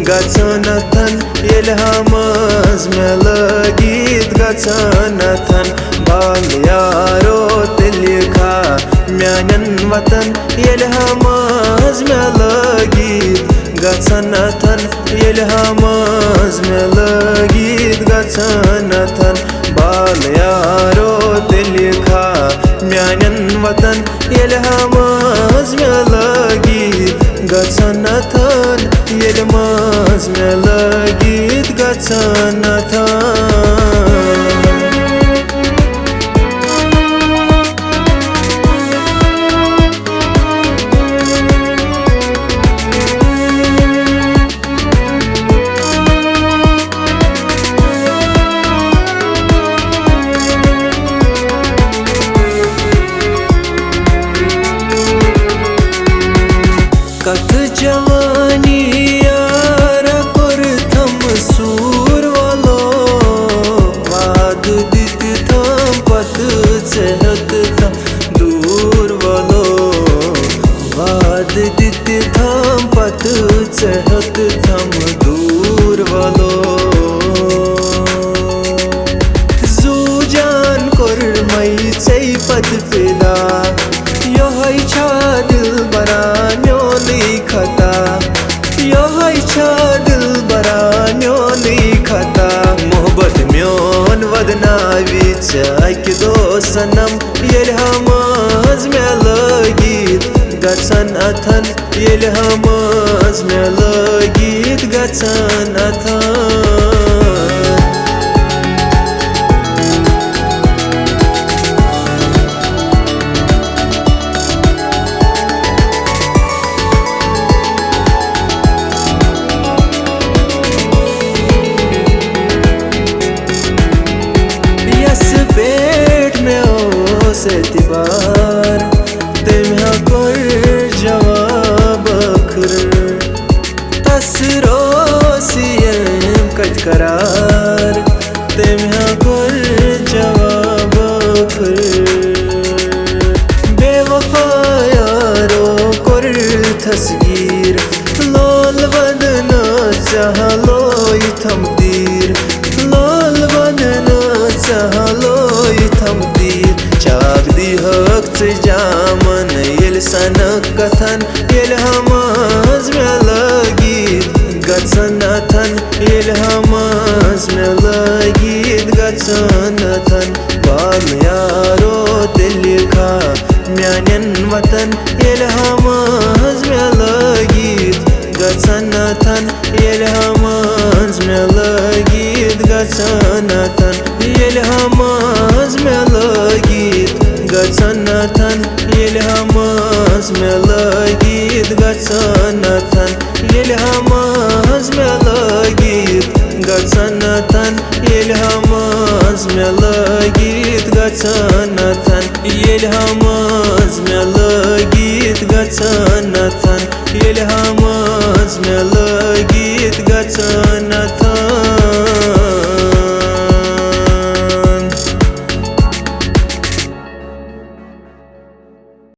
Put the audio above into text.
गचनथन येले हमज में लगीत गचनथन बाल यारो तिलिखा म्यानन वतन येले हमज में लगीत गचनथन येले हमज में लगीत गचनथन बाल यारो तिलिखा म्यानन वतन येले हमज में लगीत गचनथन येले मज में लगीत गचनथन कथ जवानी यार थम सूर वालो वाद दित थम पत चहत थम दूर वालो वाद दित थम पत चहत थम दूर वालो जू जान कोर मई चई पद फिदा यह छा दिल बरान्यो लिखता यह छा दिल बरान्यो लिखता मोहब्बत म्योन वदनावी चाक दो सनम येले हमज में लगीत गचनथन येले हमज में लगीत गचनथन पेट में ओ सेतिबार तेम्हा कोर जवाब अखर तसरो सियम कट करार तेम्हा कोर जवाब अखर बेवफा यारो कोर तस्वीर लोल बदन चाहलो थम तीर लोल बदन चाहलो थम तीर चाक दी हक से जामन येल सनक कथन येल हमज में लगीत गचनथन येल हमज में लगीत गचनथन बाल यारो तिलिखा म्यानन वतन येल हमज में लगीत गचनथन येल हमज में लगीत गचनथन येले हमज में लगीत गचनथन येले हमज में लगीत गचनथन येले हमज में लगीत गचनथन येले हमज में लगीत गचनथन येले हमज में लगीत गचनथन येले हमज में लगीत गचनथन।